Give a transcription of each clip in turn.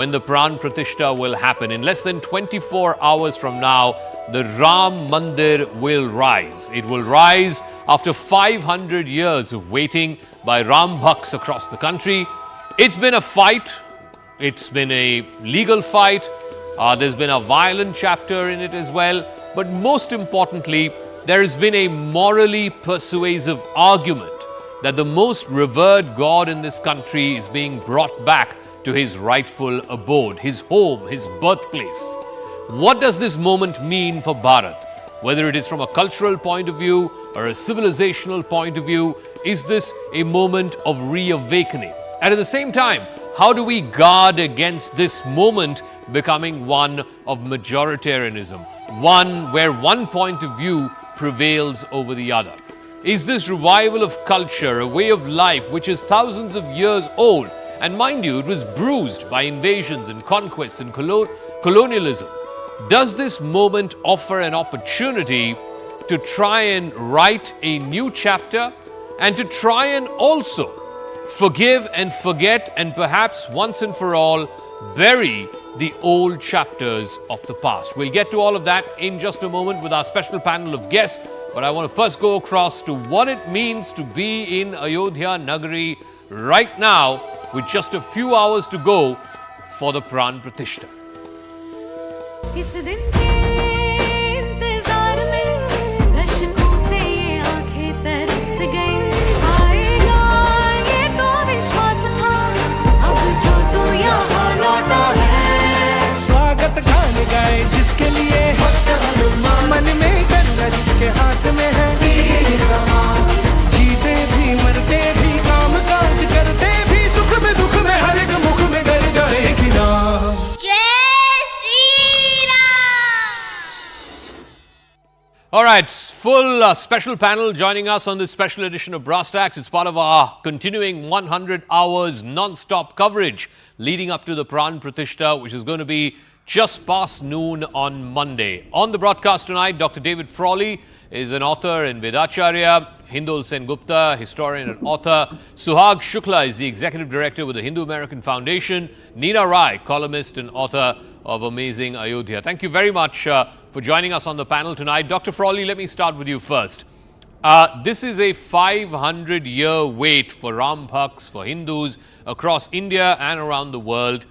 when the Pran Pratishtha will happen. In less than 24 hours from now, the Ram Mandir will rise. It will rise after 500 years of waiting by Ram Bhakts across the country. It's been a fight. It's been a legal fight. There's been a violent chapter in it as well. But most importantly, there has been a morally persuasive argument that the most revered God in this country is being brought back to his rightful abode, his home, his birthplace. What does this moment mean for Bharat? Whether it is from a cultural point of view or a civilizational point of view, is this a moment of reawakening? And at the same time, how do we guard against this moment becoming one of majoritarianism, one where one point of view prevails over the other? Is this revival of culture a way of life which is thousands of years old? And mind you, it was bruised by invasions and conquests and colonialism. Does this moment offer an opportunity to try and write a new chapter and to try and also forgive and forget and perhaps once and for all bury the old chapters of the past? We'll get to all of that in just a moment with our special panel of guests. But I want to first go across to what it means to be in Ayodhya Nagari right now, with just a few hours to go for the Pran Pratishtha. जिसके लिए मन में गंगा जिसके हाथ में है जीते भी मरते भी काम काज करते भी सुख में दुख में हर एक मुख में गर जाएगी ना। जय Shri Ram. All right, full special panel joining us on this special edition of Brass Tacks. It's part of our continuing 100 hours non-stop coverage leading up to the Pran Pratishtha, which is going to be just past noon on Monday. On the broadcast tonight, Dr. David Frawley is an author and Vedacharya. Hindol Sen Gupta, historian and author. Suhag Shukla is the executive director with the Hindu American Foundation. Neena Rai, columnist and author of Amazing Ayodhya. Thank you very much for joining us on the panel tonight. Dr. Frawley, let me start with you first. This is a 500-year wait for Ram Bhakts, for Hindus across India and around the world.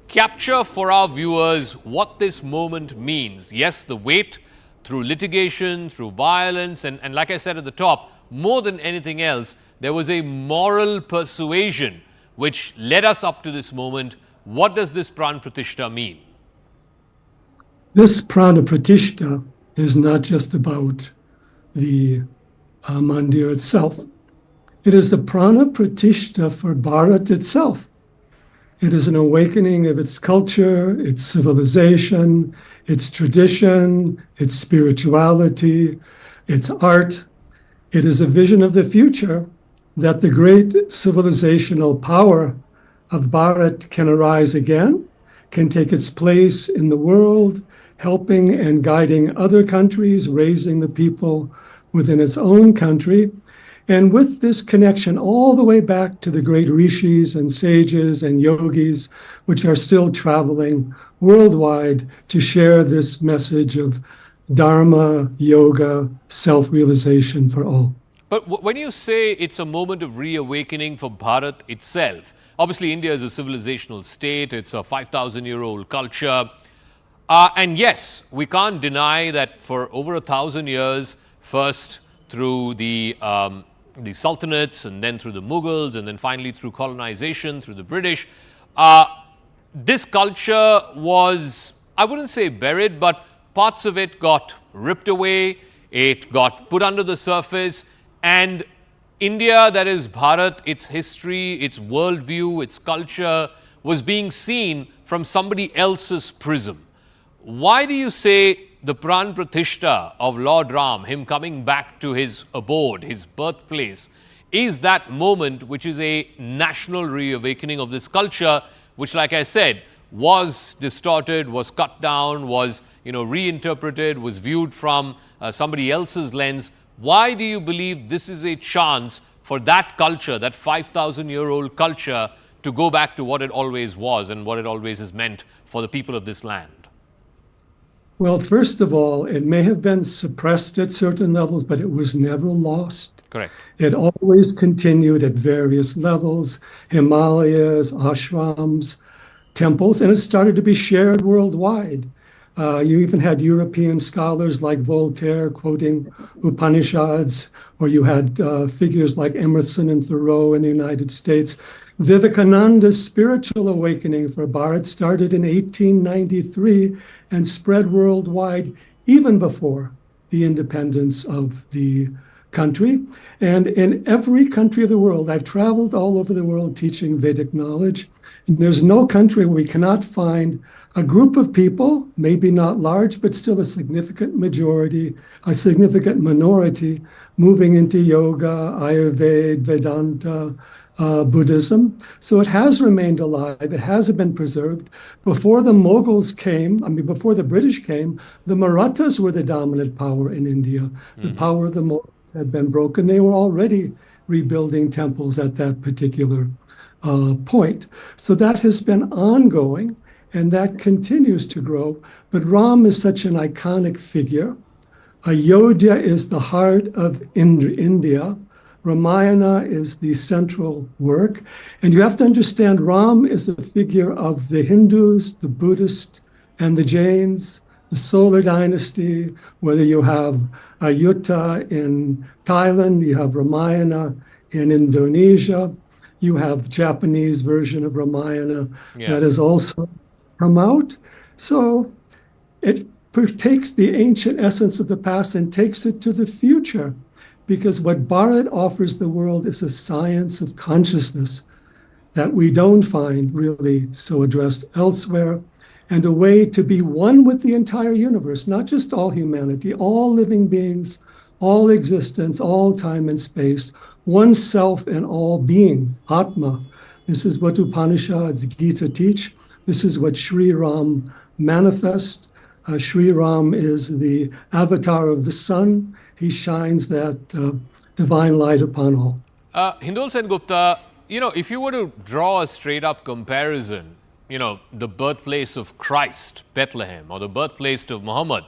Capture for our viewers what this moment means. Yes, the wait through litigation, through violence, and like I said at the top, more than anything else, there was a moral persuasion which led us up to this moment. What does this Pran Pratishtha mean? This Prana Pratishtha is not just about the Mandir itself. It is a Prana Pratishtha for Bharat itself. It is an awakening of its culture, its civilization, its tradition, its spirituality, its art. It is a vision of the future that the great civilizational power of Bharat can arise again, can take its place in the world, helping and guiding other countries, raising the people within its own country. And with this connection all the way back to the great rishis and sages and yogis, which are still traveling worldwide to share this message of Dharma, yoga, self-realization for all. But when you say it's a moment of reawakening for Bharat itself, obviously India is a civilizational state, it's a 5,000-year-old culture. And yes, we can't deny that for over 1,000 years, first through the Sultanates, and then through the Mughals, and then finally through colonization, through the British, this culture was, I wouldn't say buried, but parts of it got ripped away, it got put under the surface, and India, that is Bharat, its history, its worldview, its culture, was being seen from somebody else's prism. Why do you say the Pran Pratishtha of Lord Ram, him coming back to his abode, his birthplace, is that moment which is a national reawakening of this culture, which, like I said, was distorted, was cut down, was reinterpreted, was viewed from somebody else's lens? Why do you believe this is a chance for that culture, that 5,000-year-old culture, to go back to what it always was and what it always has meant for the people of this land? Well, first of all, it may have been suppressed at certain levels, but it was never lost. Correct. It always continued at various levels, Himalayas, ashrams, temples, and it started to be shared worldwide. You even had European scholars like Voltaire quoting Upanishads, or you had figures like Emerson and Thoreau in the United States. Vivekananda's spiritual awakening for Bharat started in 1893 and spread worldwide even before the independence of the country. And in every country of the world, I've traveled all over the world teaching Vedic knowledge, and there's no country where we cannot find a group of people, maybe not large, but still a significant majority, a significant minority, moving into yoga, Ayurveda, Vedanta, Buddhism. So it has remained alive. It has been preserved. Before the Mughals came, before the British came, the Marathas were the dominant power in India. The power of the Mughals had been broken. They were already rebuilding temples at that particular point. So that has been ongoing, and that continues to grow. But Ram is such an iconic figure. Ayodhya is the heart of India. Ramayana is the central work. And you have to understand Ram is a figure of the Hindus, the Buddhists, and the Jains, the solar dynasty, whether you have Ayutthaya in Thailand, you have Ramayana in Indonesia, you have Japanese version of Ramayana that has also come out. So it takes the ancient essence of the past and takes it to the future, because what Bharat offers the world is a science of consciousness that we don't find really so addressed elsewhere, and a way to be one with the entire universe, not just all humanity, all living beings, all existence, all time and space, one self and all being, Atma. This is what Upanishads, Gita teach. This is what Shri Ram manifests. Shri Ram is the avatar of the sun. He shines that divine light upon all. Hindol Sen Gupta, if you were to draw a straight up comparison, the birthplace of Christ, Bethlehem, or the birthplace of Muhammad,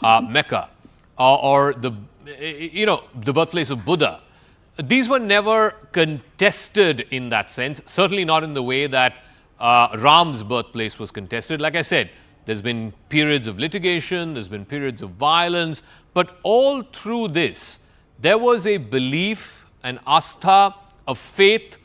Mecca, or the birthplace of Buddha, these were never contested in that sense, certainly not in the way that Ram's birthplace was contested. Like I said, there's been periods of litigation, there's been periods of violence, but all through this, there was a belief, an astha, a faith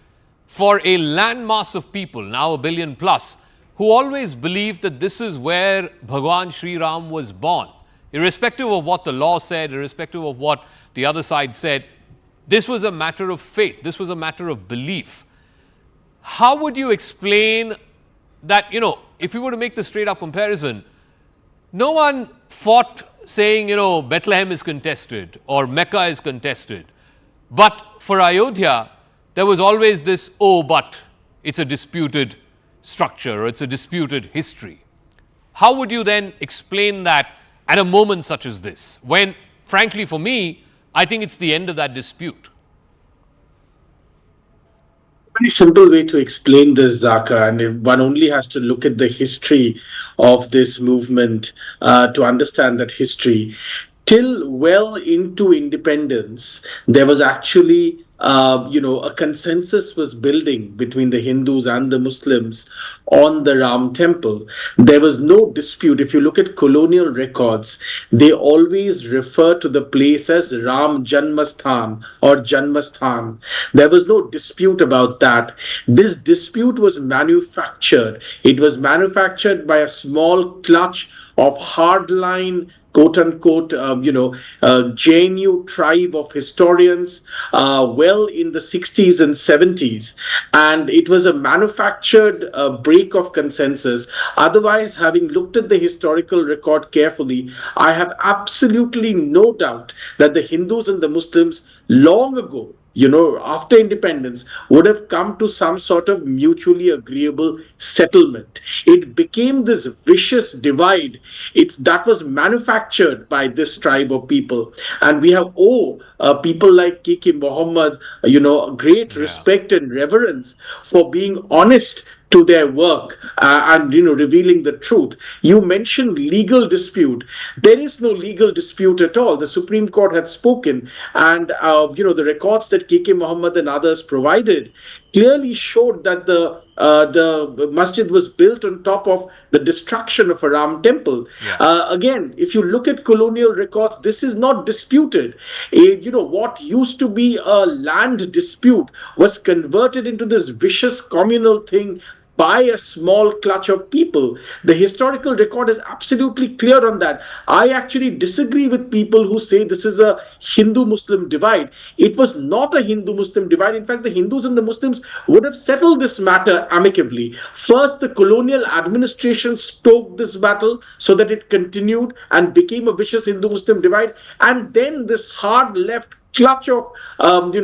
for a landmass of people, now 1 billion plus, who always believed that this is where Bhagwan Sri Ram was born. Irrespective of what the law said, irrespective of what the other side said, this was a matter of faith, this was a matter of belief. How would you explain that, if you were to make the straight up comparison, no one fought saying, Bethlehem is contested or Mecca is contested. But for Ayodhya, there was always this, but it's a disputed structure or it's a disputed history. How would you then explain that at a moment such as this, when, frankly, for me, I think it's the end of that dispute? Very simple way to explain this, Zaka, and one only has to look at the history of this movement to understand that history. Till well into independence, there was actually a consensus was building between the Hindus and the Muslims on the Ram temple. There was no dispute. If you look at colonial records, they always refer to the place as Ram Janmasthan or Janmasthan. There was no dispute about that. This dispute was manufactured. It was manufactured by a small clutch of hardline, quote-unquote, JNU tribe of historians well in the 60s and 70s. And it was a manufactured break of consensus. Otherwise, having looked at the historical record carefully, I have absolutely no doubt that the Hindus and the Muslims long ago after independence, would have come to some sort of mutually agreeable settlement. It became this vicious divide that was manufactured by this tribe of people. And we have people like Kiki Muhammad, great respect and reverence for being honest to their work and revealing the truth. You mentioned legal dispute. There is no legal dispute at all. The Supreme Court had spoken, and the records that KK Muhammad and others provided clearly showed that the masjid was built on top of the destruction of a Ram temple. Again, if you look at colonial records, this is not disputed. What used to be a land dispute was converted into this vicious communal thing by a small clutch of people. The historical record is absolutely clear on that. I actually disagree with people who say this is a Hindu-Muslim divide. It was not a Hindu-Muslim divide. In fact, the Hindus and the Muslims would have settled this matter amicably. First, the colonial administration stoked this battle so that it continued and became a vicious Hindu-Muslim divide. And then this hard left clutch of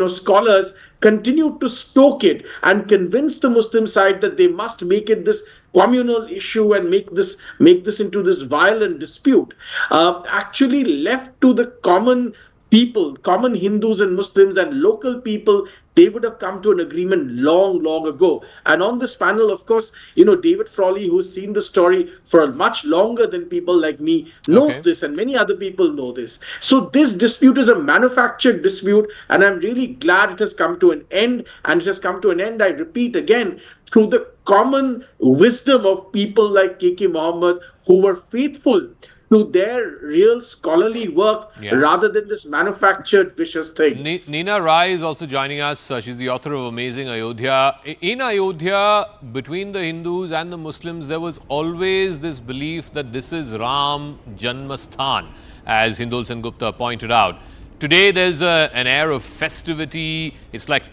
scholars continued to stoke it and convince the Muslim side that they must make it this communal issue and make this into this violent dispute. Actually left to the common people, common Hindus and Muslims and local people, they would have come to an agreement long ago. And on this panel, of course, David Frawley, who's seen the story for much longer than people like me, knows this, and many other people know this. So this dispute is a manufactured dispute, and I'm really glad it has come to an end. And it has come to an end, I repeat again, through the common wisdom of people like K.K. Muhammad, who were faithful to their real scholarly work rather than this manufactured vicious thing. Nina Rai is also joining us. She's the author of Amazing Ayodhya. In Ayodhya, between the Hindus and the Muslims, there was always this belief that this is Ram Janmabhoomi, as Hindul Sengupta pointed out. Today, there's an air of festivity. It's like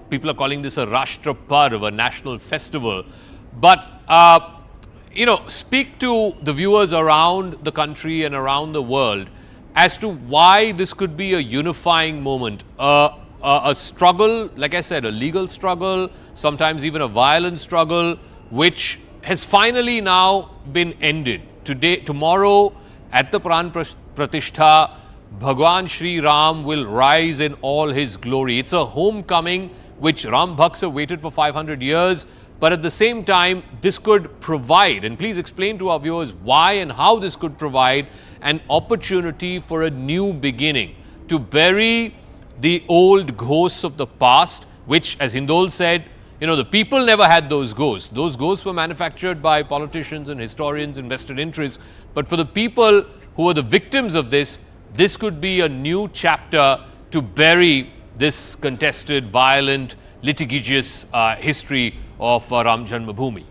people are calling this a Rashtra Parv, a national festival. But speak to the viewers around the country and around the world as to why this could be a unifying moment, a struggle, like I said, a legal struggle, sometimes even a violent struggle, which has finally now been ended. Tomorrow, at the Prana Pratishtha, Bhagwan Shri Ram will rise in all his glory. It's a homecoming which Ram Bhakts have waited for 500 years. But at the same time, this could provide, and please explain to our viewers why and how this could provide an opportunity for a new beginning, to bury the old ghosts of the past, which, as Hindol said, the people never had those ghosts. Those ghosts were manufactured by politicians and historians and vested interests. But for the people who were the victims of this could be a new chapter to bury this contested, violent, litigious history of Ram Janmabhoomi.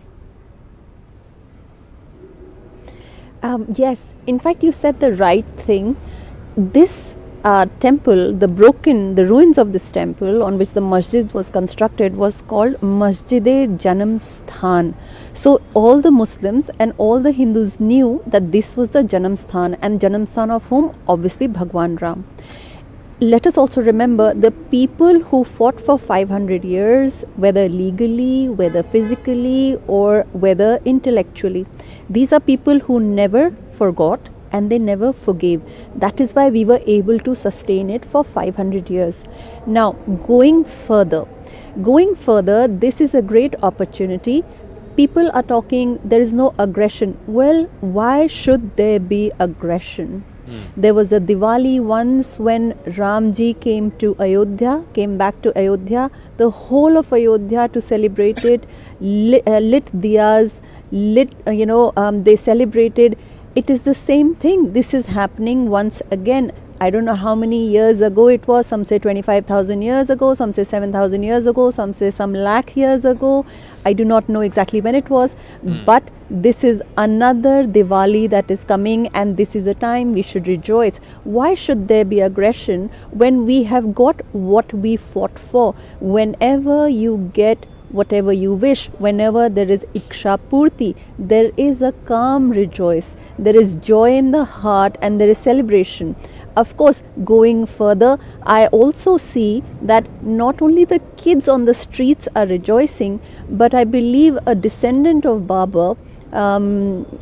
Yes, in fact, you said the right thing. This temple, the ruins of this temple on which the masjid was constructed was called Masjid-e Janam Sthan. So all the Muslims and all the Hindus knew that this was the Janam Sthan, and Janam Sthan of whom? Obviously Bhagwan Ram. Let us also remember the people who fought for 500 years, whether legally, whether physically, or whether intellectually. These are people who never forgot and they never forgave. That is why we were able to sustain it for 500 years. Now, going further, this is a great opportunity. People are talking, there is no aggression. Well, why should there be aggression? There was a Diwali once when Ramji came back to Ayodhya. The whole of Ayodhya to celebrate it, lit diyas, they celebrated. It is the same thing. This is happening once again. I don't know how many years ago it was. Some say 25,000 years ago, some say 7,000 years ago, some say some lakh years ago. I do not know exactly when it was, but this is another Diwali that is coming, and this is a time we should rejoice. Why should there be aggression when we have got what we fought for? Whenever you get whatever you wish, whenever there is Iksha Purti, there is a calm rejoice, there is joy in the heart, and there is celebration. of course, going further, I also see that not only the kids on the streets are rejoicing, but I believe a descendant of Baba,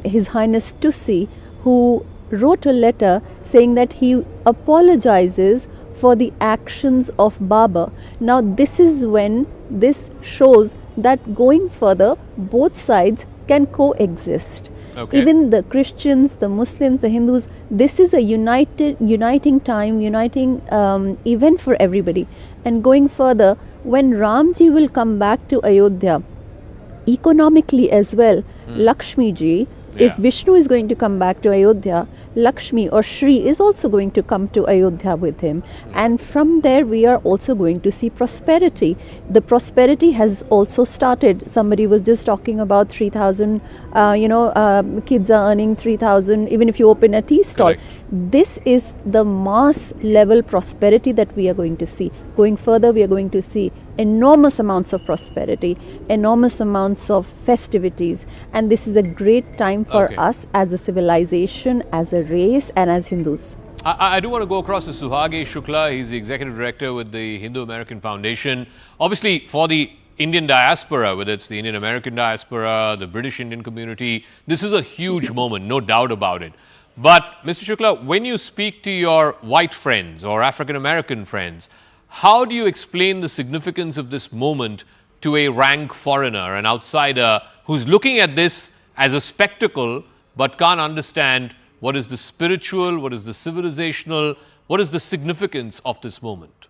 His Highness Tussi, who wrote a letter saying that he apologizes for the actions of Baba. Now, this is when this shows that going further, both sides can coexist. Okay. Even the Christians, the Muslims, the Hindus, this is a uniting time, uniting event for everybody. And going further, when Ramji will come back to Ayodhya, economically as well, Lakshmi ji, if Vishnu is going to come back to Ayodhya, Lakshmi or Shri is also going to come to Ayodhya with him. And from there, we are also going to see prosperity. The prosperity has also started. Somebody was just talking about 3,000, kids are earning 3,000, even if you open a tea stall. Correct. This is the mass level prosperity that we are going to see. Going further, we are going to see enormous amounts of prosperity, enormous amounts of festivities. And this is a great time for us as a civilization, as a race, and as Hindus. I do want to go across to Suhagesh Shukla. He's the executive director with the Hindu American Foundation. Obviously, for the Indian diaspora, whether it's the Indian American diaspora, the British Indian community, this is a huge moment, no doubt about it. But, Mr. Shukla, when you speak to your white friends or African American friends, how do you explain the significance of this moment to a rank foreigner, an outsider who's looking at this as a spectacle but can't understand what is the spiritual, what is the civilizational, what is the significance of this moment?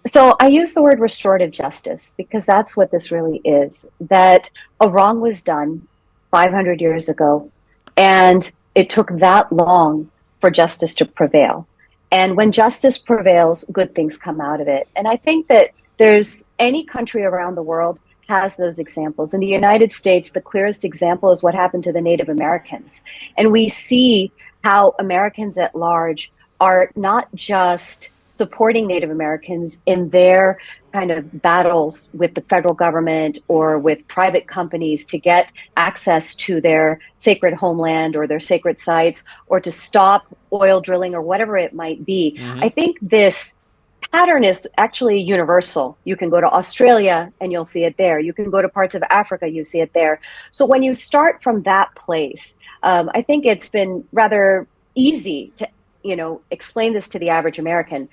So I use the word restorative justice because that's what this really is, that a wrong was done 500 years ago, and it took that long for justice to prevail. And when justice prevails, good things come out of it. And I think that there's any country around the world has those examples. In the United States, the clearest example is what happened to the Native Americans. And we see how Americans at large are not just supporting Native Americans in their kind of battles with the federal government or with private companies to get access to their sacred homeland or their sacred sites or to stop oil drilling or whatever it might be. I think this pattern is actually universal. You can go to Australia and you'll see it there. You can go to parts of Africa, you see it there. So when you start from that place, I think it's been rather easy to explain this to the average American.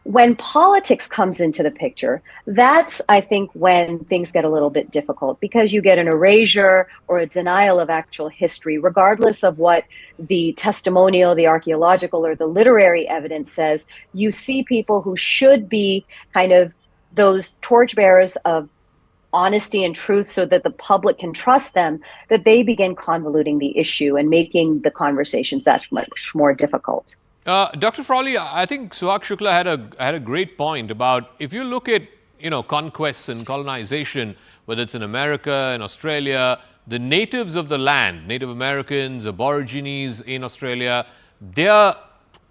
When politics comes into the picture, that's, I think, when things get a little bit difficult because you get an erasure or a denial of actual history, regardless of what the testimonial, the archaeological, or the literary evidence says. You see people who should be kind of those torchbearers of honesty and truth so that the public can trust them, that they begin convoluting the issue and making the conversations that much more difficult. Dr. Frawley, I think Suhag Shukla had a great point about if you look at conquests and colonization, whether it's in America, in Australia, the natives of the land, Native Americans, Aborigines in Australia, their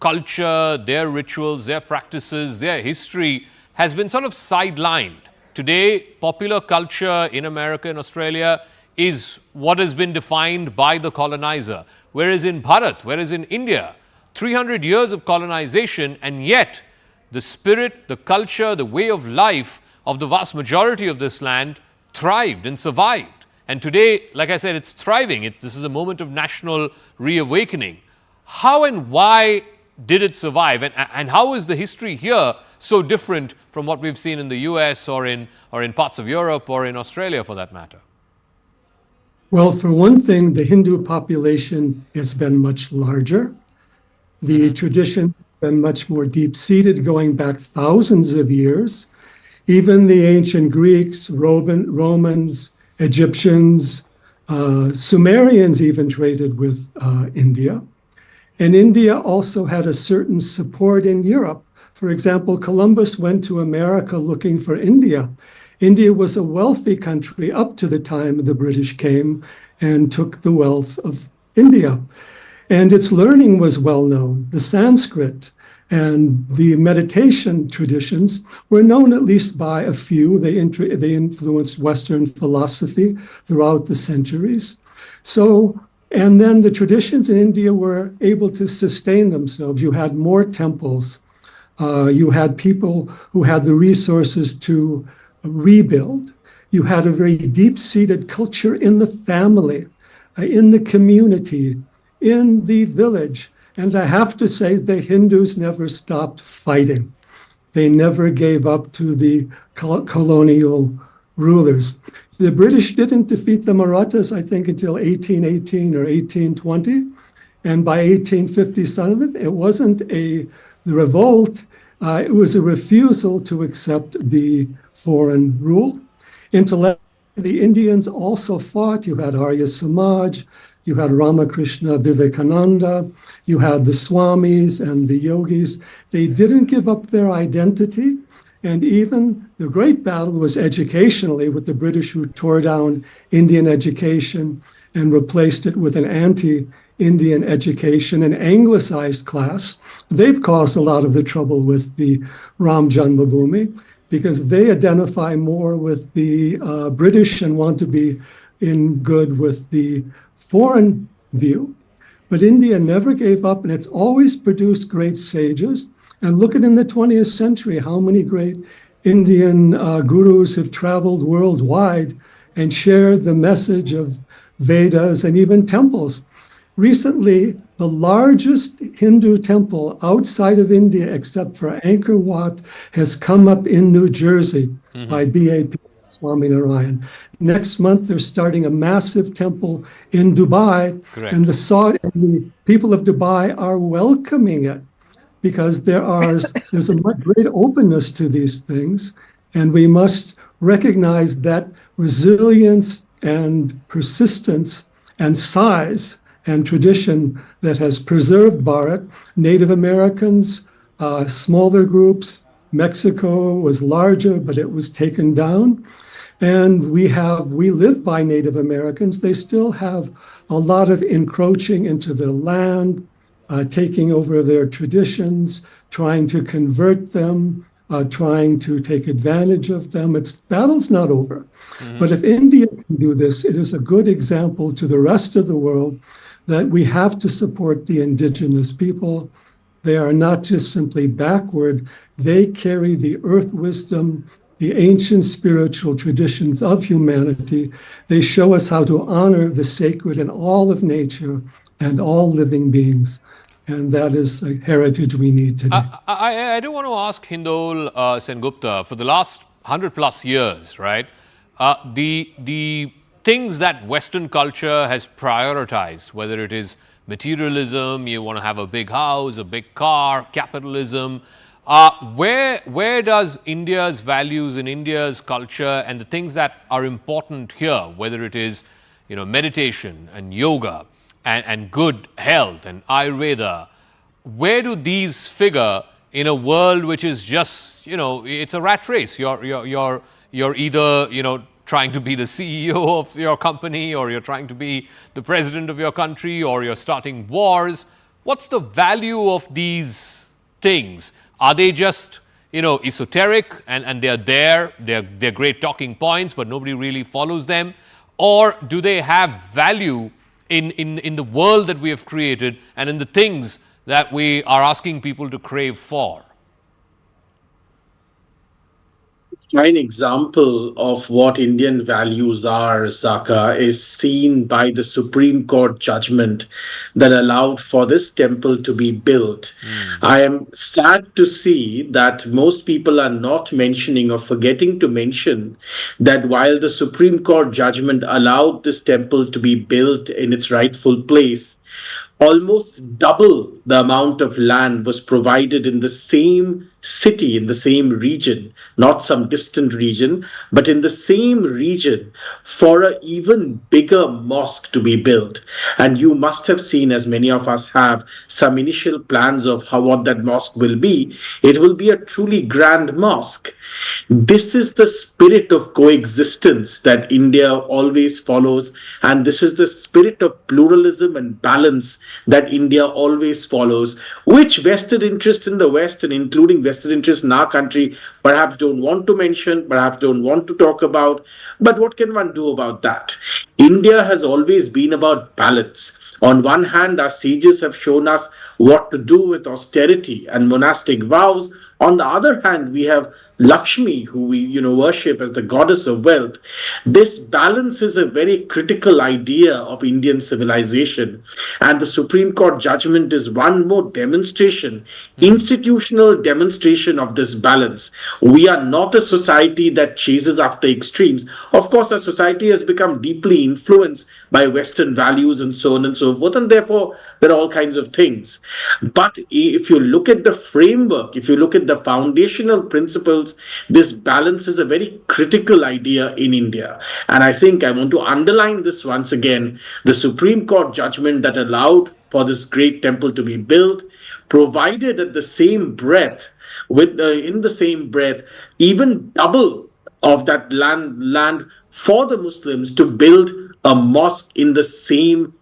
culture, their rituals, their practices, their history has been sort of sidelined. Today, popular culture in America and Australia is what has been defined by the colonizer, whereas in Bharat, whereas in India, 300 years of colonization, and yet the spirit, the culture, the way of life of the vast majority of this land thrived and survived. And today, like I said, it's thriving. This is a moment of national reawakening. How and why did it survive? And how is the history here so different from what we've seen in the US or in parts of Europe or in Australia for that matter? Well, for one thing, the Hindu population has been much larger. The traditions have been much more deep-seated, going back thousands of years. Even the ancient Greeks, Romans, Egyptians, Sumerians even traded with India. And India also had a certain support in Europe. For example, Columbus went to America looking for India. India was a wealthy country up to the time the British came and took the wealth of India. And its learning was well known. The Sanskrit and the meditation traditions were known at least by a few. They influenced Western philosophy throughout the centuries. So And then the traditions in India were able to sustain themselves. You had more temples. You had people who had the resources to rebuild. You had a very deep-seated culture in the family, in the community, in the village. And I have to say, the Hindus never stopped fighting. They never gave up to the colonial rulers. The British didn't defeat the Marathas, I think, until 1818 or 1820. And by 1857, it wasn't the revolt, it was a refusal to accept the foreign rule. Intellectually, the Indians also fought. You had Arya Samaj, you had Ramakrishna Vivekananda, you had the Swamis and the yogis. They didn't give up their identity. And even the great battle was educationally with the British, who tore down Indian education and replaced it with an anti-Indian education, an anglicized class. They've caused a lot of the trouble with the Ram Janmabhoomi because they identify more with the British and want to be in good with the foreign view. But India never gave up, and it's always produced great sages. And look at in the 20th century, how many great Indian gurus have traveled worldwide and shared the message of Vedas and even temples. Recently, the largest Hindu temple outside of India, except for Angkor Wat, has come up in New Jersey by BAP Swaminarayan. Next month, they're starting a massive temple in Dubai, Correct. and the people of Dubai are welcoming it because there's a much great openness to these things, and we must recognize that resilience and persistence and size and tradition that has preserved Bharat. Native Americans, smaller groups. Mexico was larger, but it was taken down. And we live by Native Americans. They still have a lot of encroaching into their land, taking over their traditions, trying to convert them, trying to take advantage of them. Battle's not over. But if India can do this, it is a good example to the rest of the world that we have to support the indigenous people. They are not just simply backward. They carry the earth wisdom, the ancient spiritual traditions of humanity. They show us how to honor the sacred in all of nature and all living beings. And that is a heritage we need today. I do want to ask Hindol Sengupta, for the last 100 plus years, right, the things that Western culture has prioritized, whether it is materialism, you want to have a big house, a big car, capitalism, where does India's values and India's culture and the things that are important here, whether it is, meditation and yoga and good health and Ayurveda, where do these figure in a world which is just, it's a rat race? You're either, trying to be the CEO of your company, or you're trying to be the president of your country, or you're starting wars. What's the value of these things? Are they just, esoteric and they're there, they're great talking points, but nobody really follows them? Or do they have value in the world that we have created and in the things that we are asking people to crave for? Fine example of what Indian values are, Zaka, is seen by the Supreme Court judgment that allowed for this temple to be built. I am sad to see that most people are not mentioning or forgetting to mention that while the Supreme Court judgment allowed this temple to be built in its rightful place, almost double the amount of land was provided in the same city, in the same region, not some distant region, but in the same region for an even bigger mosque to be built. And you must have seen, as many of us have, some initial plans of what that mosque will be. It will be a truly grand mosque. This is the spirit of coexistence that India always follows, and this is the spirit of pluralism and balance that India always follows, which vested interests in the West, and including vested interests in our country, perhaps don't want to mention, perhaps don't want to talk about. But what can one do about that? India has always been about balance. On one hand, our sages have shown us what to do with austerity and monastic vows. On the other hand, we have Lakshmi, who we worship as the goddess of wealth. This balance is a very critical idea of Indian civilization, and the Supreme Court judgment is one more demonstration, institutional demonstration of this balance. We are not a society that chases after extremes. Of course, our society has become deeply influenced by Western values and so on and so forth, and therefore there are all kinds of things. But if you look at the framework, if you look at the foundational principles, this balance is a very critical idea in India. And I think I want to underline this once again. The Supreme Court judgment that allowed for this great temple to be built provided at the same breath, in the same breath, even double of that land for the Muslims to build a mosque in the same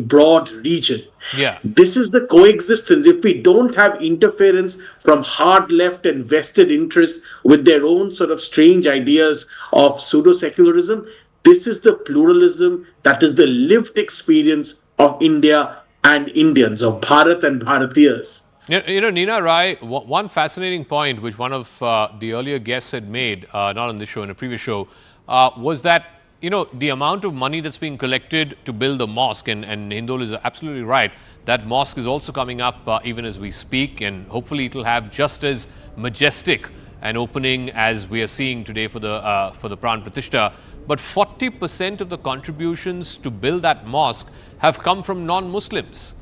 broad region. Yeah. This is the coexistence. If we don't have interference from hard left and vested interests with their own sort of strange ideas of pseudo-secularism, this is the pluralism that is the lived experience of India and Indians, of Bharat and Bharatiyas. Nina Rai, one fascinating point which one of the earlier guests had made, not on this show, in a previous show, was that the amount of money that's being collected to build a mosque, and Hindol is absolutely right, that mosque is also coming up even as we speak, and hopefully it will have just as majestic an opening as we are seeing today for the Prana Pratishtha. But 40% of the contributions to build that mosque have come from non-Muslims.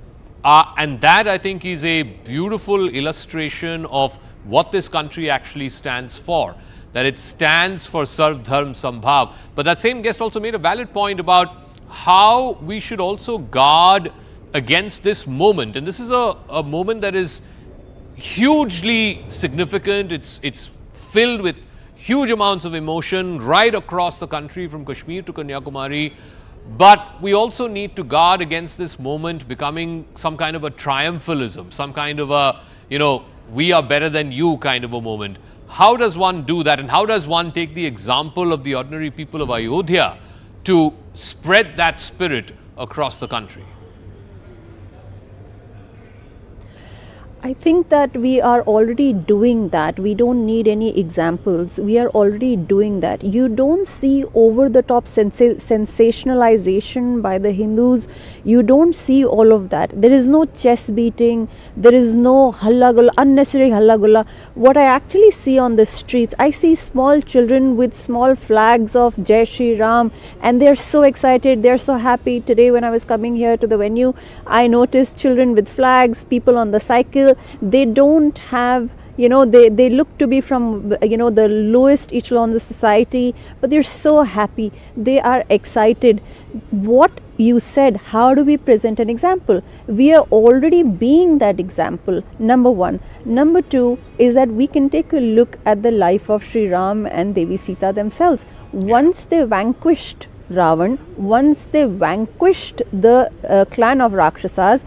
And that, I think, is a beautiful illustration of what this country actually stands for. That it stands for Sarv Dharm Sambhav. But that same guest also made a valid point about how we should also guard against this moment. And this is a moment that is hugely significant. It's filled with huge amounts of emotion right across the country, from Kashmir to Kanyakumari. But we also need to guard against this moment becoming some kind of a triumphalism, some kind of a, we are better than you kind of a moment. How does one do that, and how does one take the example of the ordinary people of Ayodhya to spread that spirit across the country? I think that we are already doing that. We don't need any examples. We are already doing that. You don't see over the top sensationalization by the Hindus. You don't see all of that. There is no chest beating. There is no halla gulla, unnecessary halla gulla. What I actually see on the streets, I see small children with small flags of Jai Shri Ram, and they're so excited. They're so happy. Today when I was coming here to the venue, I noticed children with flags, people on the cycle. They don't have, they look to be from, the lowest echelon of the society, but they're so happy. They are excited. What you said, how do we present an example? We are already being that example, number one. Number two is that we can take a look at the life of Shri Ram and Devi Sita themselves. Once they vanquished Ravan, once they vanquished the clan of Rakshasas,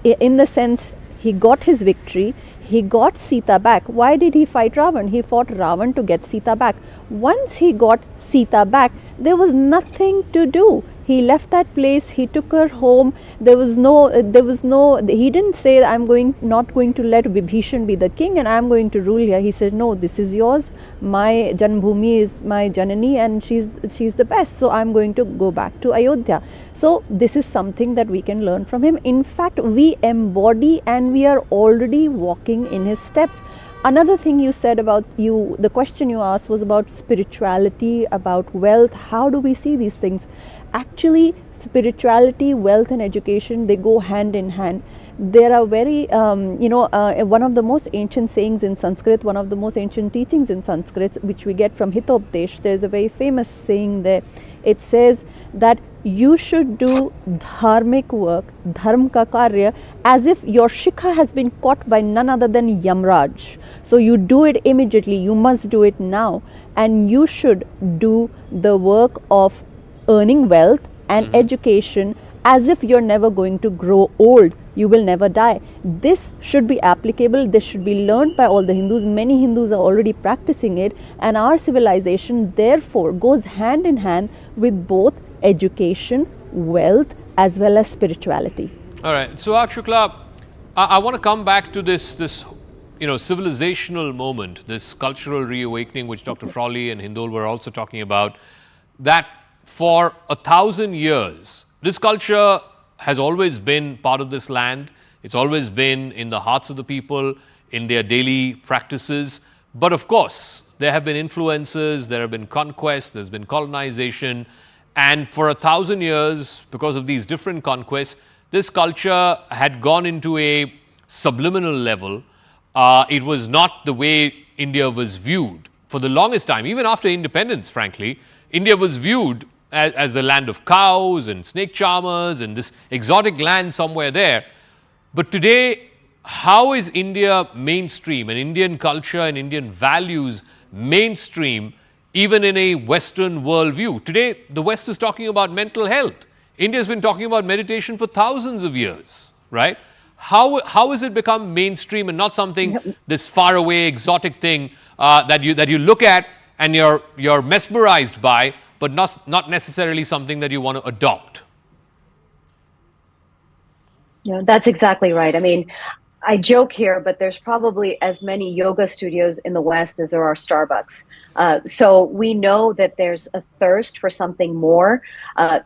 in the sense, he got his victory, he got Sita back. Why did he fight Ravan? He fought Ravan to get Sita back. Once he got Sita back, there was nothing to do. He left that place, he took her home. He didn't say, not going to let Vibhishan be the king and I'm going to rule here. He said, no, this is yours. My Janmabhoomi is my Janani and she's the best. So I'm going to go back to Ayodhya. So this is something that we can learn from him. In fact, we embody and we are already walking in his steps. Another thing you said about the question you asked was about spirituality, about wealth. How do we see these things? Actually, spirituality, wealth and education, they go hand in hand. There are very, one of the most ancient sayings in Sanskrit, one of the most ancient teachings in Sanskrit, which we get from Hitopdesh. There's a very famous saying there. It says that you should do dharmic work, dharm ka karya, as if your shikha has been caught by none other than Yamraj. So you do it immediately, you must do it now, and you should do the work of earning wealth and education as if you're never going to grow old, you will never die. This should be applicable, this should be learned by all the Hindus. Many Hindus are already practicing it, and our civilization therefore goes hand in hand with both education, wealth as well as spirituality. All right. So, Shukla, I want to come back to this civilizational moment, this cultural reawakening, which Dr. Frawley and Hindol were also talking about, that for 1,000 years, this culture has always been part of this land. It's always been in the hearts of the people, in their daily practices. But of course, there have been influences, there have been conquests, there's been colonization. And for 1,000 years, because of these different conquests, this culture had gone into a subliminal level. It was not the way India was viewed. For the longest time, even after independence, frankly, India was viewed as the land of cows and snake charmers and this exotic land somewhere there. But today, how is India mainstream and Indian culture and Indian values mainstream even in a Western worldview? Today, the West is talking about mental health. India has been talking about meditation for thousands of years, right? How has it become mainstream and not something, this faraway exotic thing that you look at and you're mesmerized by, but not necessarily something that you want to adopt? Yeah, that's exactly right. I mean, I joke here, but there's probably as many yoga studios in the West as there are Starbucks. So we know that there's a thirst for something more.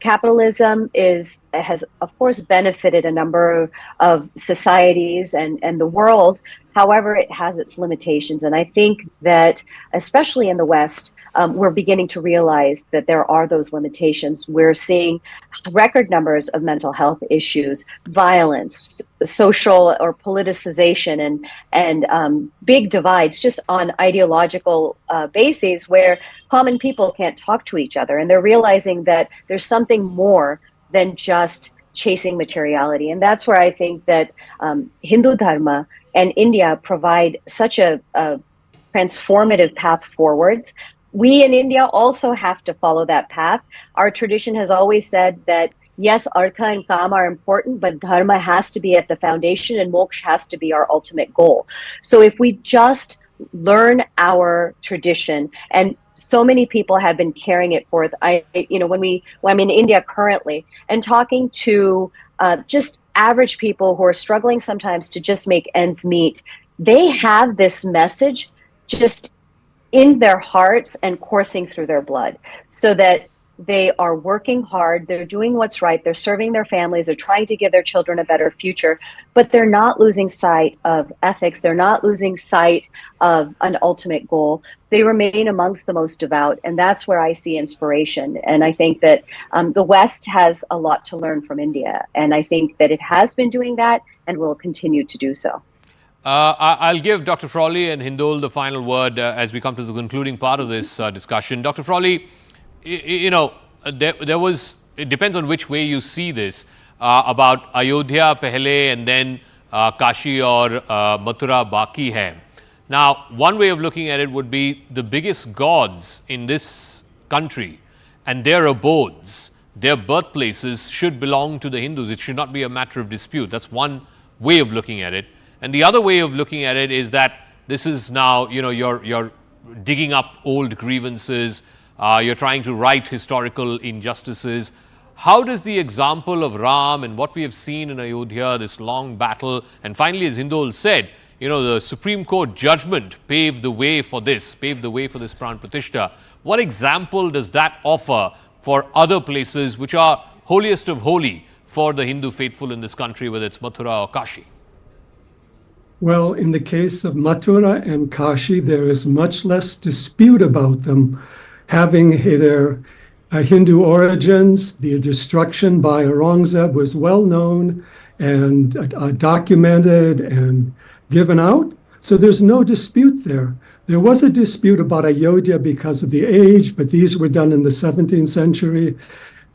Capitalism has, of course, benefited a number of societies and the world. However, it has its limitations. And I think that, especially in the West, we're beginning to realize that there are those limitations. We're seeing record numbers of mental health issues, violence, social or politicization, and big divides just on ideological bases where common people can't talk to each other. And they're realizing that there's something more than just chasing materiality. And that's where I think that Hindu Dharma and India provide such a transformative path forwards. We in India also have to follow that path. Our tradition has always said that, yes, artha and kama are important, but dharma has to be at the foundation and moksha has to be our ultimate goal. So if we just learn our tradition, and so many people have been carrying it forth. When I'm in India currently and talking to just average people who are struggling sometimes to just make ends meet, they have this message just in their hearts and coursing through their blood, so that they are working hard, they're doing what's right, they're serving their families, they're trying to give their children a better future, but they're not losing sight of ethics, they're not losing sight of an ultimate goal. They remain amongst the most devout, and that's where I see inspiration. And I think that the West has a lot to learn from India, and I think that it has been doing that and will continue to do so. I'll give Dr. Frawley and Hindol the final word as we come to the concluding part of this discussion. Dr. Frawley, there was, it depends on which way you see this, about Ayodhya pehle and then Kashi or Mathura baki hai. Now, one way of looking at it would be the biggest gods in this country and their abodes, their birthplaces should belong to the Hindus. It should not be a matter of dispute. That's one way of looking at it. And the other way of looking at it is that this is now, you're digging up old grievances, you're trying to right historical injustices. How does the example of Ram and what we have seen in Ayodhya, this long battle, and finally, as Hindol said, the Supreme Court judgment paved the way for this, Prana Pratishtha. What example does that offer for other places which are holiest of holy for the Hindu faithful in this country, whether it's Mathura or Kashi? Well, in the case of Mathura and Kashi, there is much less dispute about them having their Hindu origins. The destruction by Aurangzeb was well known and documented and given out. So there's no dispute there. There was a dispute about Ayodhya because of the age, but these were done in the 17th century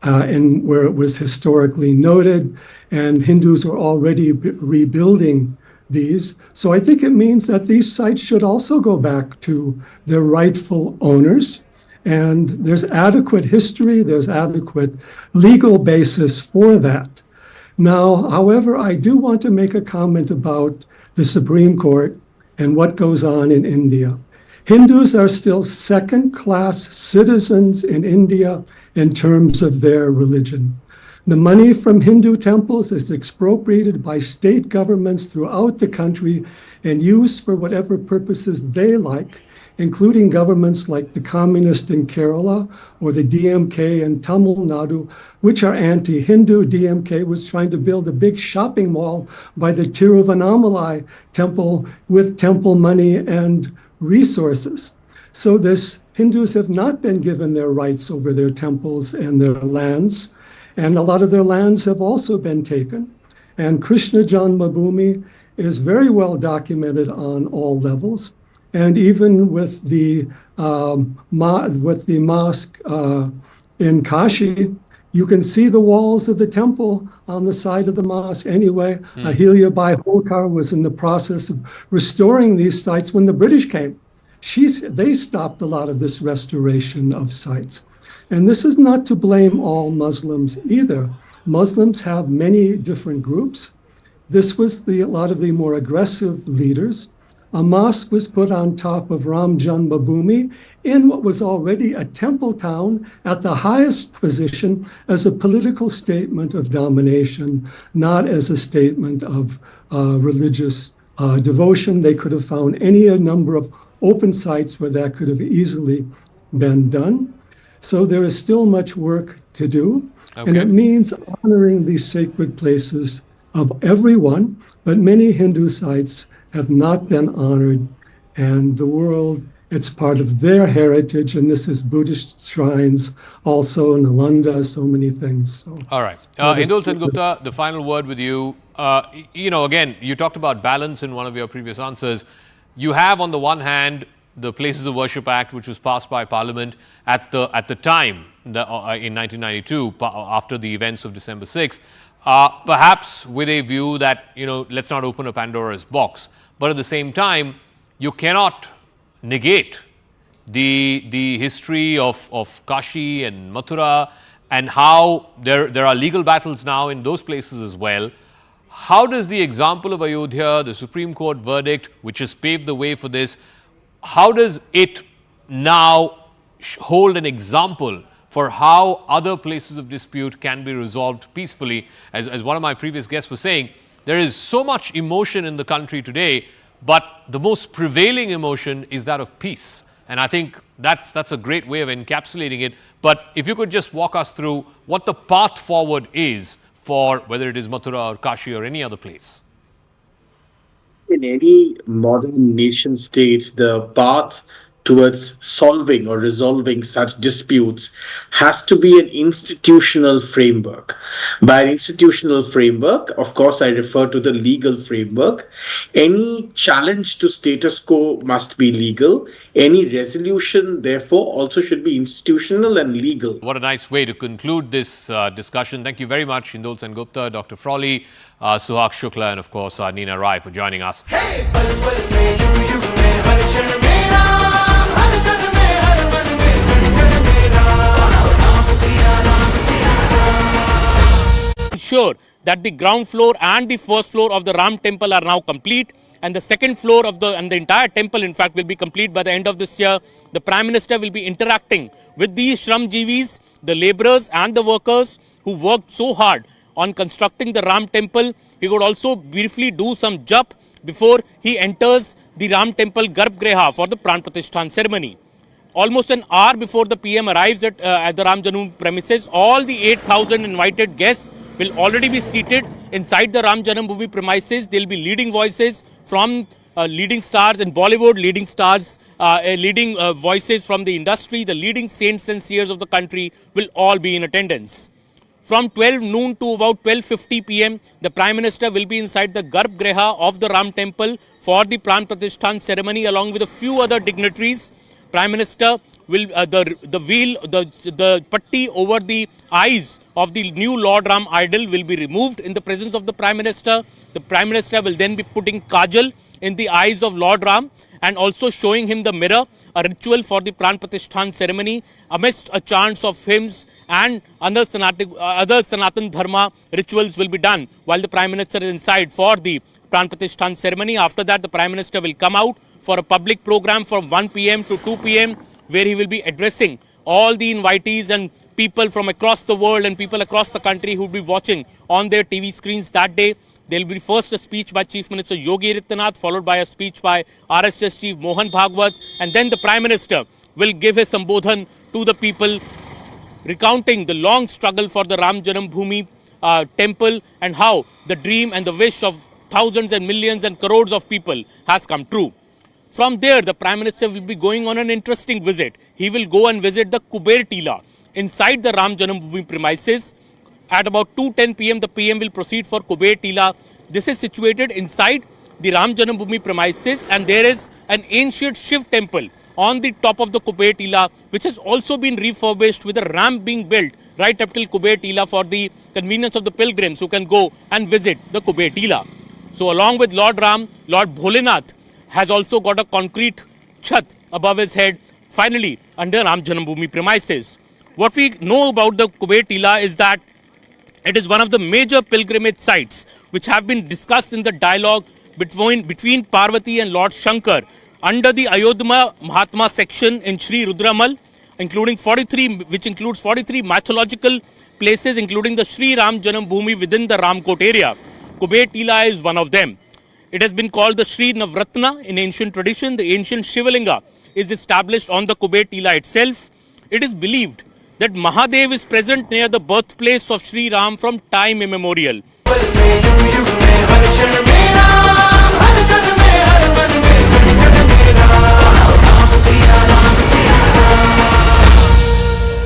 and where it was historically noted, and Hindus were already rebuilding these. So I think it means that these sites should also go back to their rightful owners. And there's adequate history, there's adequate legal basis for that. Now, however, I do want to make a comment about the Supreme Court and what goes on in India. Hindus are still second-class citizens in India in terms of their religion. The money from Hindu temples is expropriated by state governments throughout the country and used for whatever purposes they like, including governments like the Communist in Kerala or the DMK in Tamil Nadu, which are anti-Hindu. DMK was trying to build a big shopping mall by the Tiruvannamalai temple with temple money and resources. So Hindus have not been given their rights over their temples and their lands, and a lot of their lands have also been taken. And Krishna Janmabhoomi is very well documented on all levels. And even with the mosque in Kashi, you can see the walls of the temple on the side of the mosque. Anyway, Ahilya Bai Holkar was in the process of restoring these sites when the British came. They stopped a lot of this restoration of sites. And this is not to blame all Muslims either. Muslims have many different groups. This was a lot of the more aggressive leaders. A mosque was put on top of Ram Janmabhoomi in what was already a temple town at the highest position as a political statement of domination, not as a statement of religious devotion. They could have found any number of open sites where that could have easily been done. So there is still much work to do, and it means honoring these sacred places of everyone, but many Hindu sites have not been honored, and the world, it's part of their heritage, and this is Buddhist shrines, also Nalanda, so many things. So, all right. Indul Sengupta, the final word with you. Again, you talked about balance in one of your previous answers. You have, on the one hand, the Places of Worship Act, which was passed by Parliament at the time, in 1992, after the events of December 6th, perhaps with a view that, let's not open a Pandora's box. But at the same time, you cannot negate the history of Kashi and Mathura and how there are legal battles now in those places as well. How does the example of Ayodhya, the Supreme Court verdict, which has paved the way for this, how does it now hold an example for how other places of dispute can be resolved peacefully? As one of my previous guests was saying, there is so much emotion in the country today, but the most prevailing emotion is that of peace. And I think that's a great way of encapsulating it. But if you could just walk us through what the path forward is for whether it is Mathura or Kashi or any other place. In any modern nation state, the path towards solving or resolving such disputes has to be an institutional framework. By an institutional framework, of course, I refer to the legal framework. Any challenge to status quo must be legal. Any resolution, therefore, also should be institutional and legal. What a nice way to conclude this discussion. Thank you very much, Indul Sengupta, Dr. Frawley, Suhak Shukla, and of course, Neena Rai for joining us. Ensure that the ground floor and the first floor of the Ram temple are now complete, and the second floor of the entire temple, in fact, will be complete by the end of this year. The Prime Minister will be interacting with these Shramjeevis, the laborers and the workers who worked so hard on constructing the Ram temple. He would also briefly do some jap before he enters the Ram temple Garbhagriha for the Prana Pratishtha ceremony. Almost an hour before the PM arrives at the Ram Janmabhoomi premises, all the 8,000 invited guests will already be seated inside the Ram Janmabhoomi premises. There will be leading voices from leading stars in Bollywood, leading stars, leading voices from the industry, the leading saints and seers of the country will all be in attendance. From 12 noon to about 12:50 p.m., the Prime Minister will be inside the Garbhagriha of the Ram temple for the Prana Pratishtha ceremony along with a few other dignitaries. Prime Minister will the patti over the eyes of the new Lord Ram idol will be removed in the presence of the Prime Minister. The Prime Minister will then be putting kajal in the eyes of Lord Ram and also showing him the mirror, a ritual for the Prana Pratishtha ceremony amidst a chants of hymns and other Sanatan Dharma rituals will be done while the Prime Minister is inside for the Prana Pratishtha ceremony. After that, the Prime Minister will come out for a public program from 1 p.m. to 2 p.m. where he will be addressing all the invitees and people from across the world and people across the country who will be watching on their TV screens that day. There will be first a speech by Chief Minister Yogi Adityanath, followed by a speech by RSS Chief Mohan Bhagwat, and then the Prime Minister will give his sambodhan to the people, recounting the long struggle for the Ram Janmabhoomi temple and how the dream and the wish of thousands and millions and crores of people has come true. From there, the Prime Minister will be going on an interesting visit. He will go and visit the Kuber Tila inside the Ram Janmabhoomi premises. At about 2:10 p.m., the PM will proceed for Kuber Tila. This is situated inside the Ram Janmabhoomi premises, and there is an ancient Shiv temple on the top of the Kuber Tila, which has also been refurbished with a ramp being built right up till Kuber Tila for the convenience of the pilgrims who can go and visit the Kuber Tila. So along with Lord Ram, Lord Bholenath has also got a concrete chat above his head, finally under Ram Janmabhoomi premises. What we know about the Kuber Tila is that it is one of the major pilgrimage sites which have been discussed in the dialogue between Parvati and Lord Shankar under the Ayodhya Mahatma section in Shri Rudramal, which includes 43 mythological places, including the Shri Ram Janmabhoomi within the Ramkot area. Kuber Tila is one of them. It has been called the Shri Navratna in ancient tradition. The ancient Shivalinga is established on the Kuber Tila itself. It is believed that Mahadev is present near the birthplace of Shri Ram from time immemorial.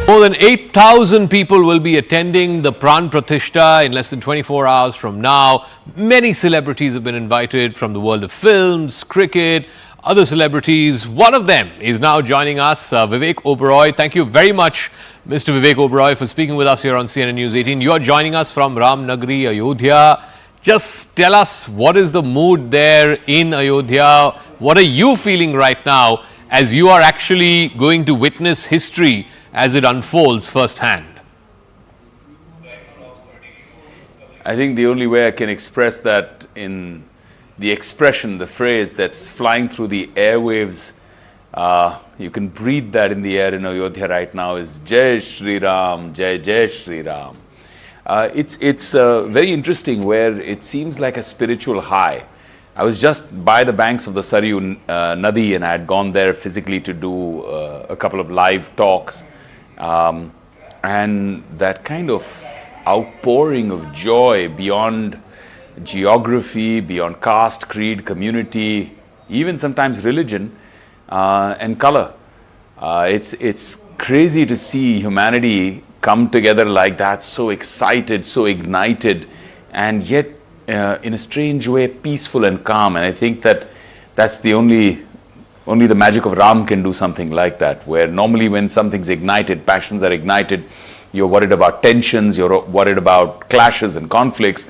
More than 8,000 people will be attending the Prana Pratishtha in less than 24 hours from now. Many celebrities have been invited from the world of films, cricket, other celebrities. One of them is now joining us, Vivek Oberoi. Thank you very much, Mr. Vivek Oberoi, for speaking with us here on CNN News 18. You are joining us from Ram Nagari, Ayodhya. Just tell us, what is the mood there in Ayodhya? What are you feeling right now as you are actually going to witness history as it unfolds firsthand? I think the only way I can express that in the expression, the phrase that's flying through the airwaves, you can breathe that in the air in Ayodhya right now, is Jai Shri Ram, Jai Jai Shri Ram. It's very interesting, where it seems like a spiritual high. I was just by the banks of the Saryu Nadi, and I had gone there physically to do a couple of live talks. And that kind of outpouring of joy beyond geography, beyond caste, creed, community, even sometimes religion and color. It's crazy to see humanity come together like that, so excited, so ignited, and yet in a strange way peaceful and calm. And I think that's the only the magic of Ram can do something like that, where normally when something's ignited, passions are ignited, you're worried about tensions, you're worried about clashes and conflicts.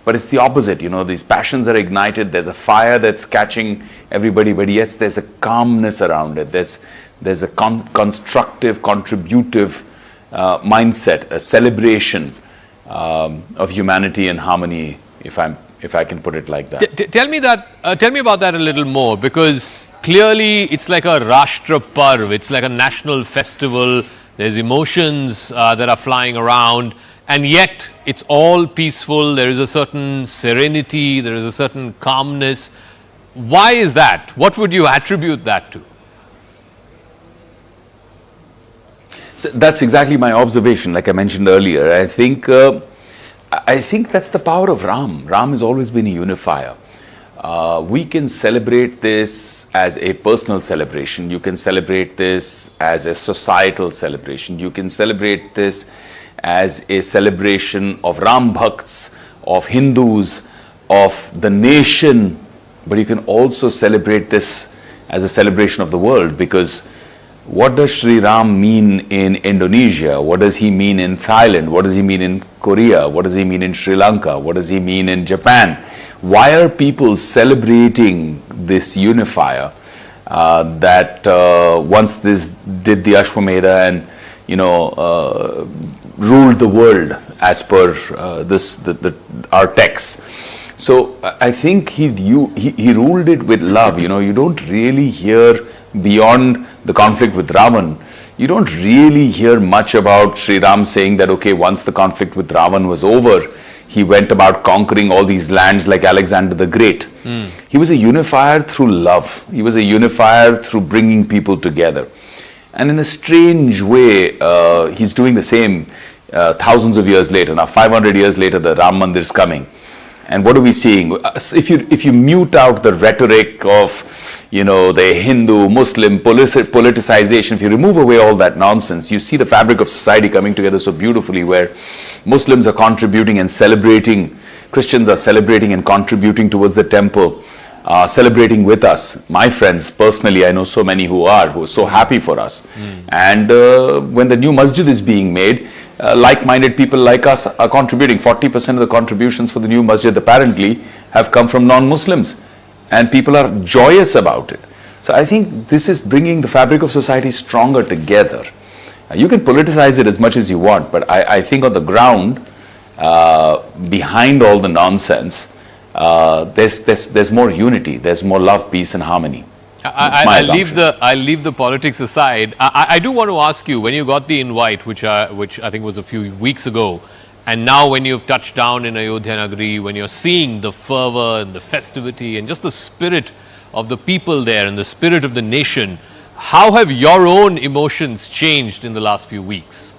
But it's the opposite, these passions are ignited, there's a fire that's catching everybody, but yes, there's a calmness around it. There's a constructive, contributive mindset, a celebration of humanity and harmony, if I can put it like that. Tell me about that a little more, because clearly it's like a Rashtra Parv, it's like a national festival. There's emotions that are flying around, and yet it's all peaceful. There is a certain serenity, there is a certain calmness. Why is that? What would you attribute that to? So that's exactly my observation, like I mentioned earlier. I think that's the power of Ram. Ram has always been a unifier. We can celebrate this as a personal celebration. You can celebrate this as a societal celebration. You can celebrate this as a celebration of Ram Bhakts, of Hindus, of the nation. But you can also celebrate this as a celebration of the world, because what does Shri Ram mean in Indonesia? What does he mean in Thailand? What does he mean in Korea? What does he mean in Sri Lanka? What does he mean in Japan? Why are people celebrating this unifier that once this did the Ashwamedha and ruled the world as per our texts? So I think he ruled it with love. You don't really hear beyond the conflict with Ravan. you don't really hear much about Shri Ram saying that, okay, once the conflict with Ravan was over, he went about conquering all these lands like Alexander the Great. He was a unifier through love. He was a unifier through bringing people together. And in a strange way, he's doing the same thousands of years later. Now, 500 years later, the Ram Mandir is coming. And what are we seeing? If you mute out the rhetoric of, the Hindu, Muslim politicization, if you remove away all that nonsense, you see the fabric of society coming together so beautifully, where Muslims are contributing and celebrating, Christians are celebrating and contributing towards the temple, celebrating with us. My friends, personally, I know so many who are so happy for us. And when the new masjid is being made, like-minded people like us are contributing. 40% of the contributions for the new masjid apparently have come from non-Muslims, and people are joyous about it. So I think this is bringing the fabric of society stronger together. You can politicize it as much as you want, but I think on the ground, behind all the nonsense, there's more unity, there's more love, peace and harmony. I'll leave the politics aside. I do want to ask you, when you got the invite, which I think was a few weeks ago, and now when you've touched down in Ayodhya Nagari, when you're seeing the fervor and the festivity and just the spirit of the people there and the spirit of the nation, how have your own emotions changed in the last few weeks?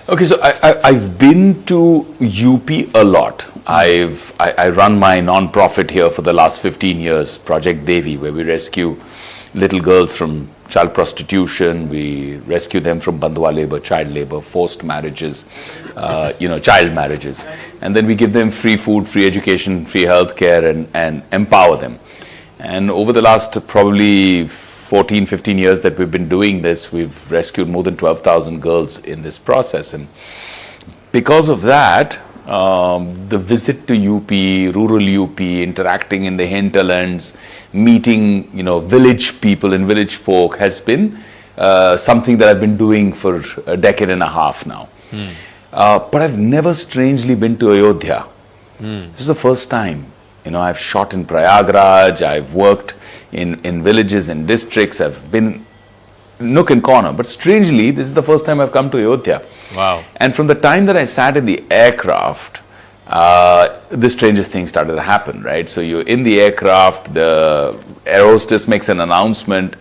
Okay, so I've been to UP a lot. I run my non-profit here for the last 15 years, Project Devi, where we rescue little girls from child prostitution. We rescue them from bandhwa labor, child labor, forced marriages, child marriages. And then we give them free food, free education, free health care, and empower them. And over the last probably 14, 15 years that we've been doing this, we've rescued more than 12,000 girls in this process. And because of that, the visit to UP, rural UP, interacting in the hinterlands, meeting, village people and village folk has been something that I've been doing for a decade and a half now. But I've never strangely been to Ayodhya. This is the first time. I've shot in Prayagraj, I've worked in villages and districts, I've been nook and corner, but strangely, this is the first time I've come to Ayodhya. Wow. And from the time that I sat in the aircraft, the strangest thing started to happen, right? So you're in the aircraft, the air hostess makes an announcement,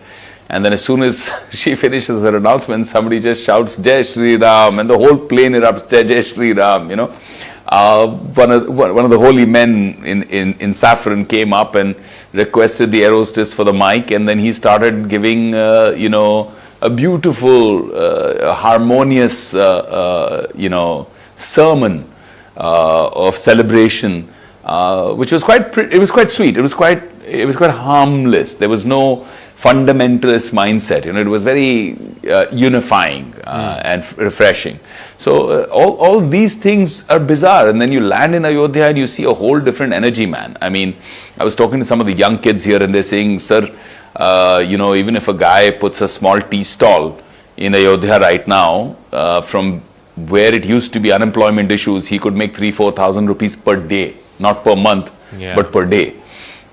and then as soon as she finishes her announcement, somebody just shouts, Jai Shri Ram, and the whole plane erupts, Jai Jai Shri Ram, One of the holy men in saffron came up and requested the air hostess for the mic, and then he started giving, a beautiful, harmonious, sermon of celebration, which was quite sweet. It was quite harmless. There was no fundamentalist mindset. It was very unifying and refreshing. So all these things are bizarre, and then you land in Ayodhya and you see a whole different energy, man. I mean, I was talking to some of the young kids here, and they're saying, sir, even if a guy puts a small tea stall in Ayodhya right now, from where it used to be unemployment issues, he could make 3,000-4,000 rupees per day, not per month, but per day.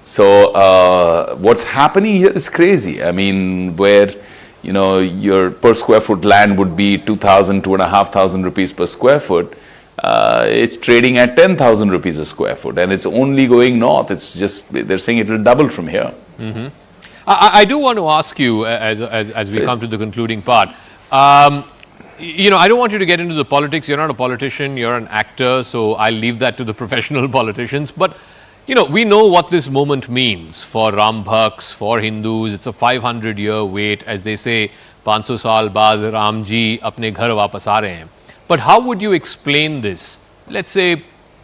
So what's happening here is crazy. I mean, where your per square foot land would be 2,000, 2,500 rupees per square foot, it's trading at 10,000 rupees a square foot, and it's only going north. It's just, they're saying it will double from here. I do want to ask you, as we come to the concluding part, I don't want you to get into the politics. You're not a politician, you're an actor, so I'll leave that to the professional politicians. But we know what this moment means for Ram Bhaks, for Hindus. It's a 500-year wait. As they say, 500 saal baad Ram ji apne ghar wapas aa rahe hain. But how would you explain this, let's say,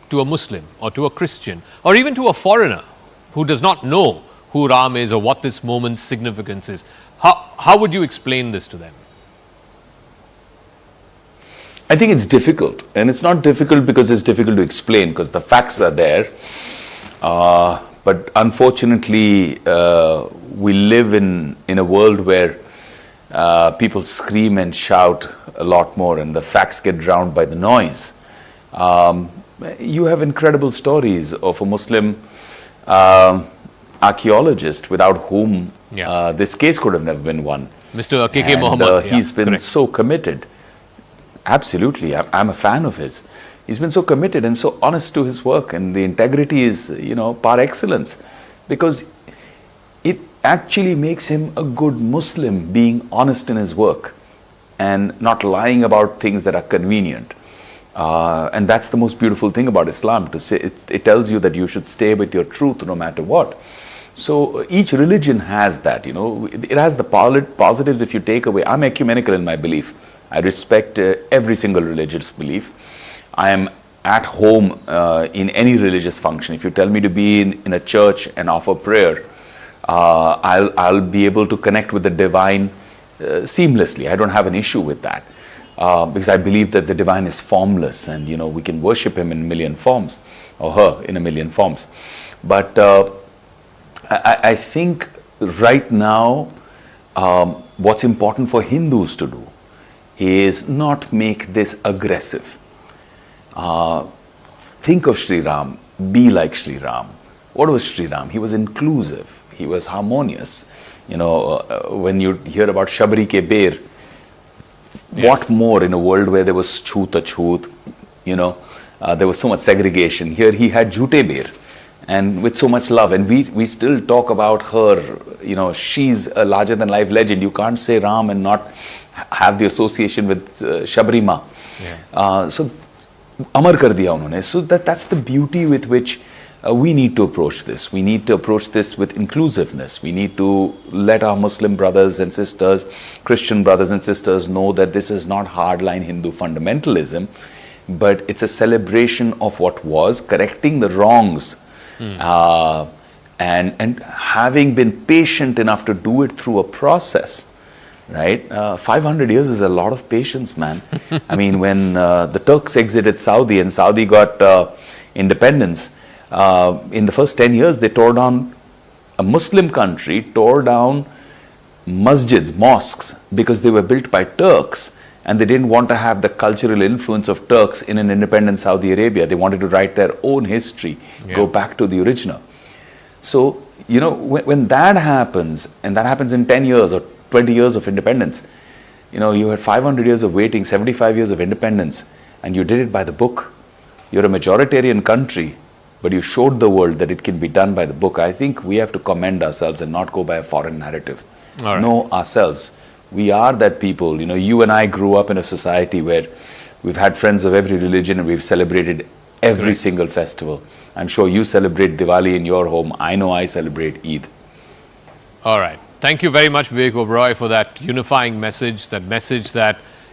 to a Muslim or to a Christian or even to a foreigner who does not know who Ram is or what this moment's significance is? How would you explain this to them? I think it's difficult, and it's not difficult because it's difficult to explain, because the facts are there. But unfortunately, we live in a world where people scream and shout a lot more, and the facts get drowned by the noise. You have incredible stories of a Muslim archaeologist without whom Yeah. this case could have never been won. Mr. KK And, Mohammed. he's been correct. so committed. Absolutely, I'm a fan of his. He's been so committed and so honest to his work, and the integrity is, par excellence, because it actually makes him a good Muslim, being honest in his work and not lying about things that are convenient. And that's the most beautiful thing about Islam. To say it tells you that you should stay with your truth no matter what. So each religion has that. It has the positives. If you take away, I'm ecumenical in my belief. I respect every single religious belief. I am at home in any religious function. If you tell me to be in a church and offer prayer, I'll be able to connect with the divine seamlessly. I don't have an issue with that, because I believe that the divine is formless, and we can worship him in a million forms, or her in a million forms. But I think right now what's important for Hindus to do is not make this aggressive. Think of Shri Ram, be like Shri Ram. What was Shri Ram? He was inclusive, he was harmonious. When you hear about Shabri ke Ber, what more in a world where there was chhoot-achhoot, there was so much segregation. Here he had Jhoote Ber, and with so much love. And we still talk about her, she's a larger than life legend. You can't say Ram and not have the association with Shabri Ma. Yeah. So amar kar diya unhone. So that's the beauty with which we need to approach this. We need to approach this with inclusiveness. We need to let our Muslim brothers and sisters, Christian brothers and sisters know that this is not hardline Hindu fundamentalism, but it's a celebration of what was, correcting the wrongs, and having been patient enough to do it through a process. Right? 500 years is a lot of patience, man. I mean, when the Turks exited Saudi and Saudi got independence, in the first 10 years, they tore down, a Muslim country tore down masjids, mosques, because they were built by Turks, and they didn't want to have the cultural influence of Turks in an independent Saudi Arabia. They wanted to write their own history, go back to the original. So, when that happens, and that happens in 10 years or 20 years of independence, you had 500 years of waiting, 75 years of independence, and you did it by the book. You're a majoritarian country, but you showed the world that it can be done by the book. I think we have to commend ourselves and not go by a foreign narrative. All right. Know ourselves. We are that people. You and I grew up in a society where we've had friends of every religion and we've celebrated every single festival. I'm sure you celebrate Diwali in your home. I know I celebrate Eid. All right. Thank you very much, Vivek Oberoi, for that unifying message, that,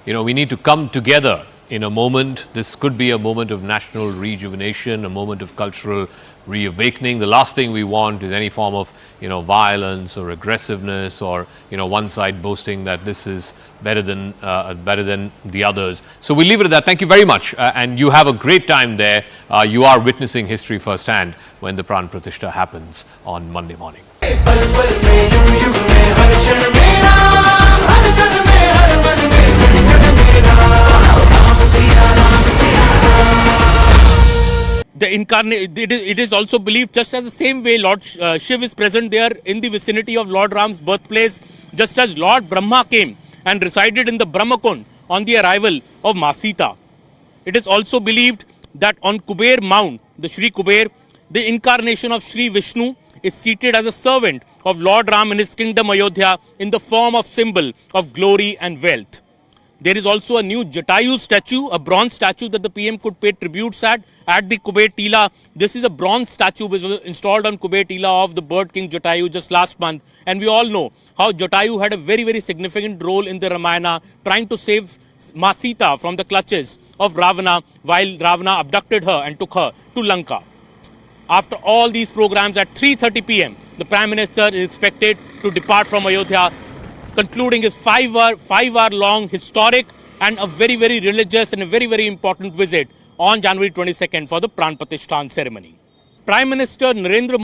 we need to come together in a moment. This could be a moment of national rejuvenation, a moment of cultural reawakening. The last thing we want is any form of, violence or aggressiveness, or, one side boasting that this is better than the others. So we leave it at that. Thank you very much. And you have a great time there. You are witnessing history firsthand when the Prana Pratishtha happens on Monday morning. पल पल में युग युग में हर क्षण में राम, हर कण में हर मन में कण कण में Ram, Ram Siya Ram. The incarnate, it is also believed, just as the same way Lord Shiv is present there in the vicinity of Lord Ram's birthplace, just as Lord Brahma came and resided in the Brahmakund on the arrival of Ma Sita. It is also believed that on Kuber Mount, the Shri Kuber, the incarnation of Shri Vishnu is seated as a servant of Lord Ram in his kingdom Ayodhya in the form of symbol of glory and wealth. There is also a new Jatayu statue, a bronze statue that the PM could pay tributes at the Kuber Tila. This is a bronze statue which was installed on Kuber Tila of the bird king Jatayu just last month. And we all know how Jatayu had a very, very significant role in the Ramayana, trying to save Ma Sita from the clutches of Ravana while Ravana abducted her and took her to Lanka. After all these programs at 3:30 p.m., the Prime Minister is expected to depart from Ayodhya, concluding his 5-hour long historic and a very, very religious and a very, very important visit on January 22nd for the Prana Pratishtha ceremony. Prime Minister Narendra